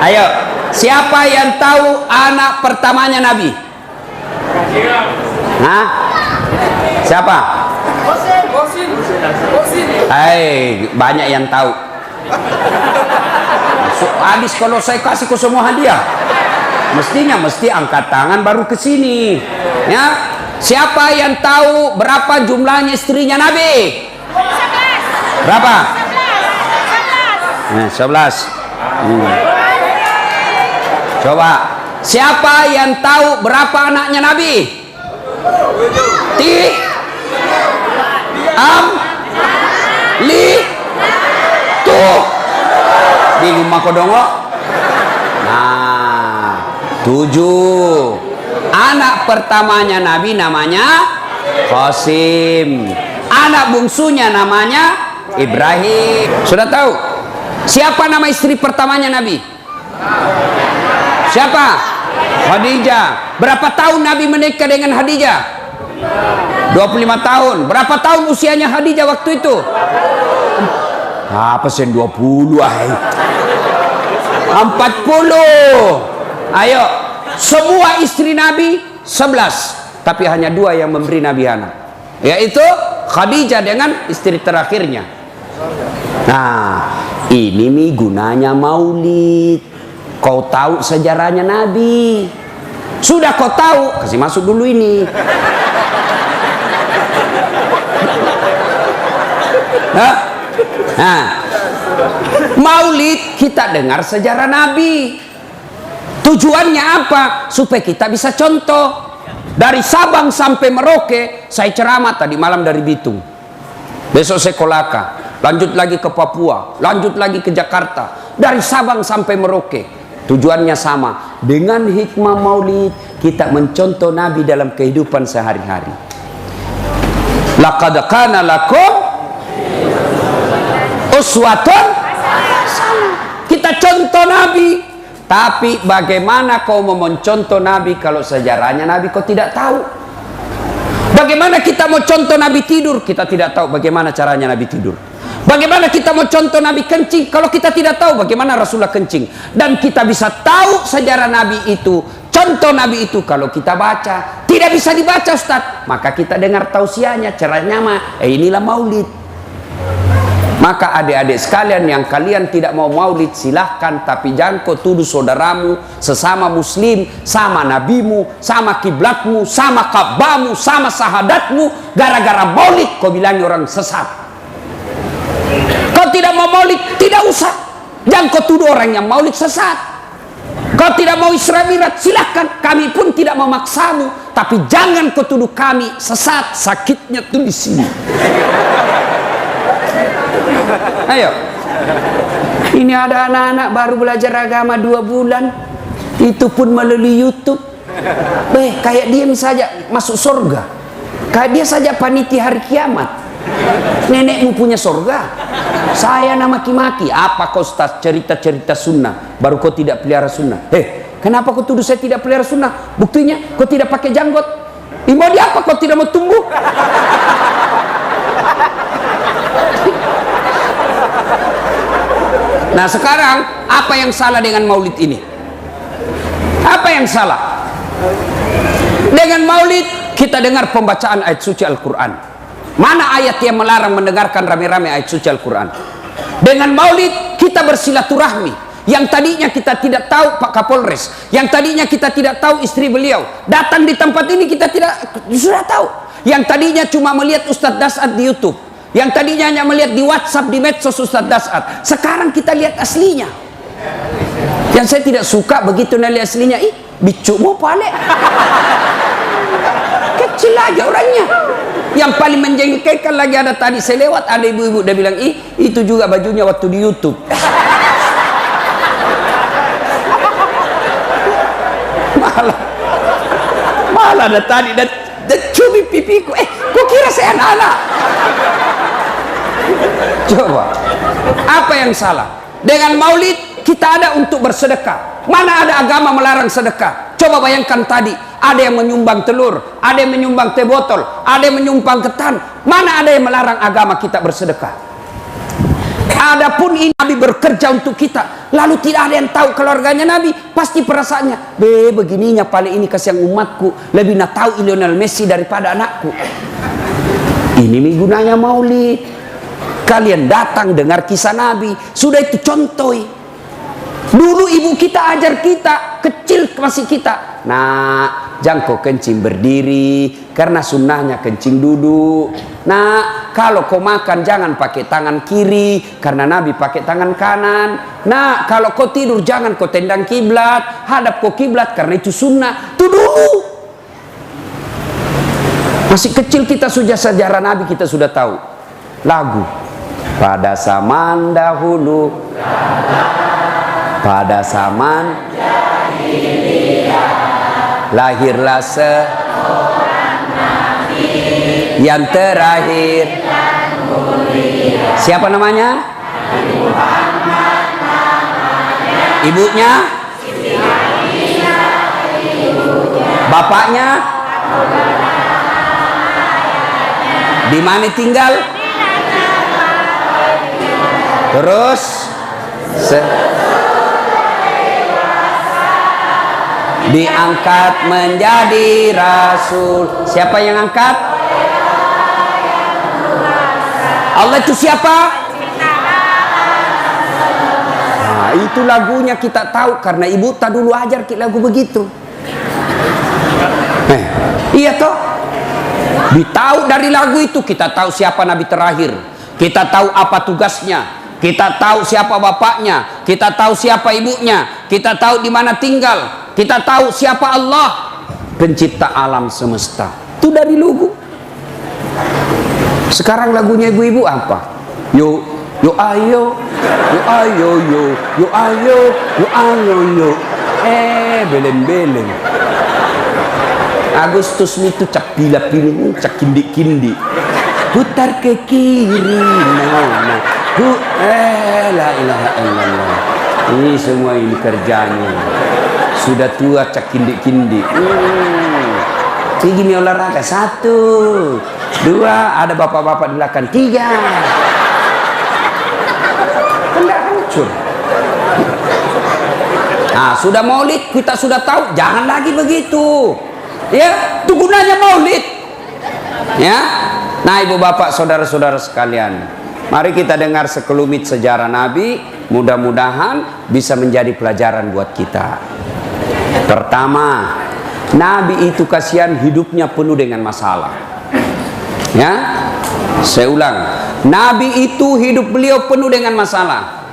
Ayo, siapa yang tahu anak pertamanya Nabi? Hah? Siapa? Banyak yang tahu. Habis kalau saya kasih ke semua hadiah, mesti angkat tangan baru ke sini. Ya, siapa yang tahu berapa jumlahnya istrinya Nabi? 11. Berapa? 11. Coba, siapa yang tahu berapa anaknya Nabi? Bingung mako dongo. Nah, 7. Anak pertamanya Nabi namanya Qasim. Anak bungsunya namanya Ibrahim. Sudah tahu? Siapa nama istri pertamanya Nabi? Siapa? Khadijah. Berapa tahun Nabi menikah dengan Khadijah? 25 tahun. Berapa tahun usianya Khadijah waktu itu? Apa sih 20? 40. Ayo, semua istri Nabi 11, tapi hanya 2 yang memberi Nabi anak, yaitu Khadijah dengan istri terakhirnya. Nah, ini nih gunanya maulid. Kau tahu sejarahnya Nabi. Sudah kau tahu, kasih masuk dulu ini. Nah, maulid kita dengar sejarah Nabi. Tujuannya apa? Supaya kita bisa contoh. Dari Sabang sampai Merauke saya ceramah tadi malam dari Bitung. Besok saya Kolaka, lanjut lagi ke Papua, lanjut lagi ke Jakarta. Dari Sabang sampai Merauke. Tujuannya sama. Dengan hikmah maulid kita mencontoh Nabi dalam kehidupan sehari-hari. Laqad kana lakum uswatun hasanah. Kita contoh Nabi. Tapi bagaimana kau mau mencontoh Nabi kalau sejarahnya Nabi kau tidak tahu? Bagaimana kita mau contoh Nabi tidur, kita tidak tahu bagaimana caranya Nabi tidur? Bagaimana kita mau contoh Nabi kencing kalau kita tidak tahu bagaimana Rasulullah kencing? Dan kita bisa tahu sejarah Nabi itu, contoh Nabi itu kalau kita baca. Tidak bisa dibaca Ustaz, maka kita dengar tausiahnya, caranya mah inilah maulid. Maka adik-adik sekalian yang kalian tidak mau maulid silahkan, tapi jangan kau tuduh saudaramu sesama muslim, sama nabimu, sama kiblatmu, sama Ka'bahmu, sama sahadatmu, gara-gara maulid kau bilang orang sesat. Kau tidak mau maulid, tidak usah. Jangan kau tuduh orang yang maulid sesat. Kau tidak mau Isra Mi'raj, silahkan. Kami pun tidak memaksamu, tapi jangan kau tuduh kami sesat. Sakitnya tuh di sini. Ayo, ini ada anak-anak baru belajar agama 2 bulan, itu pun melalui YouTube. Kayak dia saja masuk surga, kayak dia saja panitia hari kiamat. Nenekmu punya surga, saya nama maki-maki. Apa kau Ustaz cerita-cerita sunnah, baru kau tidak pelihara sunnah? Kenapa kau tuduh saya tidak pelihara sunnah? Buktinya kau tidak pakai janggot. Mau di apa kau tidak mau tumbuh? Nah sekarang apa yang salah dengan maulid ini? Apa yang salah? Dengan maulid kita dengar pembacaan ayat suci Al-Quran. Mana ayat yang melarang mendengarkan rame-rame ayat suci Al-Quran? Dengan maulid kita bersilaturahmi. Yang tadinya kita tidak tahu Pak Kapolres, yang tadinya kita tidak tahu istri beliau, datang di tempat ini kita sudah tahu. Yang tadinya cuma melihat Ustadz Das'ad di YouTube, yang tadinya hanya melihat di WhatsApp, di medsos Ustadz Das'ad, sekarang kita lihat aslinya. Yang saya tidak suka begitu lihat aslinya, bicu mau pale, kecil aja orangnya. Yang paling menjengkelkan lagi ada tadi saya lewat, ada ibu-ibu dia bilang, itu juga bajunya waktu di YouTube. Malah ada tadi dan cumi pipiku, kok kira saya anak-anak? Coba, apa yang salah? Dengan maulid kita ada untuk bersedekah. Mana ada agama melarang sedekah? Coba bayangkan tadi, ada yang menyumbang telur, ada yang menyumbang teh botol, ada yang menyumbang ketan. Mana ada yang melarang agama kita bersedekah? Adapun ini Nabi bekerja untuk kita, lalu tidak ada yang tahu keluarganya Nabi, pasti perasaannya, begininya paling ini kasihan umatku, lebih nak tahu Lionel Messi daripada anakku. Ini gunanya maulid. Kalian datang dengar kisah Nabi, sudah itu contoh. Dulu ibu kita ajar kita, kecil masih kita. Nah, jangan kau kencing berdiri, karena sunnahnya kencing duduk. Nah, kalau kau makan jangan pakai tangan kiri, karena Nabi pakai tangan kanan. Nah, kalau kau tidur jangan kau tendang kiblat, hadap kau kiblat, karena itu sunnah. Itu dulu. Masih kecil kita sudah sejarah Nabi, kita sudah tahu. Lagu. Pada zaman dahulu, pada zaman lahirlah seorang nabi yang terakhir. Siapa namanya? Ibunya? Bapaknya? Di mana tinggal? Terus diangkat menjadi rasul. Siapa yang angkat? Allah itu siapa? Nah, itu lagunya kita tahu karena ibu tak dulu ajar kita lagu begitu. Iya toh? Ditahu dari lagu itu kita tahu siapa nabi terakhir. Kita tahu apa tugasnya. Kita tahu siapa bapaknya, kita tahu siapa ibunya, kita tahu di mana tinggal, kita tahu siapa Allah, pencipta alam semesta. Itu dari lagu. Sekarang lagunya ibu-ibu apa? Yo, yo ayo, yo ayo, yo, yo ayo, yo ayo, yo. Beleng-beleng. Agustus itu cak pila-pila, cak kindi-kindi. Putar ke kiri, nah. La ilaha illallah. Ini semua ini kerjanya. Sudah tua cak kindi-kindi. Gini olahraga 1, 2, ada bapak-bapak di belakang 3. Tidak hancur. Nah, sudah maulid kita sudah tahu, jangan lagi begitu. Ya, itu gunanya maulid. Ya. Nah, ibu bapak, saudara-saudara sekalian, mari kita dengar sekelumit sejarah Nabi, mudah-mudahan bisa menjadi pelajaran buat kita. Pertama, Nabi itu kasihan hidupnya penuh dengan masalah. Ya, saya ulang, Nabi itu hidup beliau penuh dengan masalah.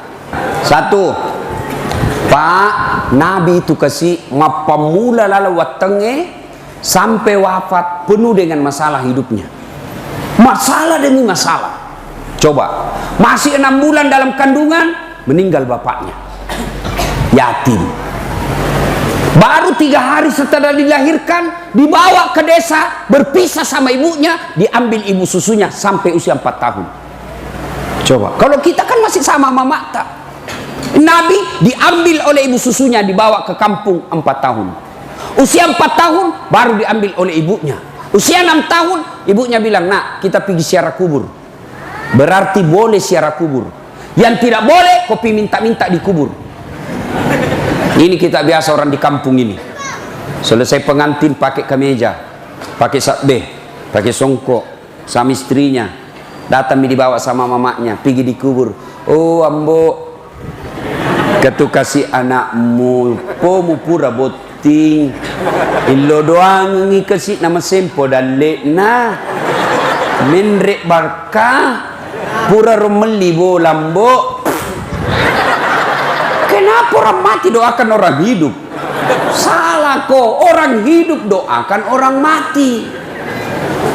1, Pak, Nabi itu kasih mapamula lalu watenge sampai wafat penuh dengan masalah hidupnya. Masalah demi masalah. Coba, masih 6 bulan dalam kandungan, meninggal bapaknya. Yatim. Baru 3 hari setelah dilahirkan, dibawa ke desa, berpisah sama ibunya, diambil ibu susunya sampai usia 4 tahun. Coba, kalau kita kan masih sama mama tak. Nabi diambil oleh ibu susunya, dibawa ke kampung 4 tahun. Usia 4 tahun, baru diambil oleh ibunya. Usia 6 tahun, ibunya bilang, nak, kita pergi ziarah kubur. Berarti boleh ziarah kubur. Yang tidak boleh, kopi minta-minta di kubur. Ini kita biasa orang di kampung ini. Selesai pengantin pakai kemeja, pakai sabdeh, pakai songkok, sama istrinya. Datang dibawa sama mamanya, pergi di kubur. Oh ambo, ketu kasih anakmu, pomu pura boting. Ilo doang ngi kasih nama sempo dan lekna. Menrek barkah. Pura romeli bolambo. Kenapa orang mati doakan orang hidup? Salah kok, orang hidup doakan orang mati.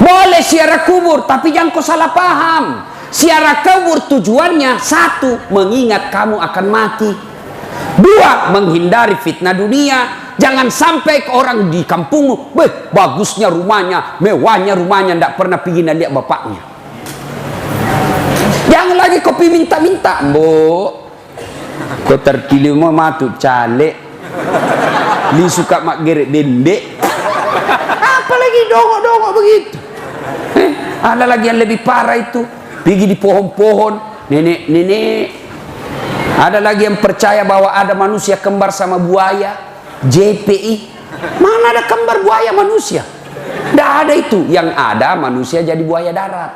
Boleh ziarah kubur, tapi jangan kau salah paham. Ziarah kubur tujuannya 1, mengingat kamu akan mati. 2, menghindari fitnah dunia. Jangan sampai ke orang di kampungmu, bagusnya rumahnya, mewahnya rumahnya, tidak pernah pergi lihat bapaknya. Jangan lagi kopi minta-minta, Mbok. Kau terkili mau matu calek. Li suka mak geret dendek. Apalagi dongok-dongok begitu. Ada lagi yang lebih parah itu. Pergi di pohon-pohon, nenek ada lagi yang percaya bahwa ada manusia kembar sama buaya, JPI. Mana ada kembar buaya manusia? Tidak ada itu. Yang ada manusia jadi buaya darat.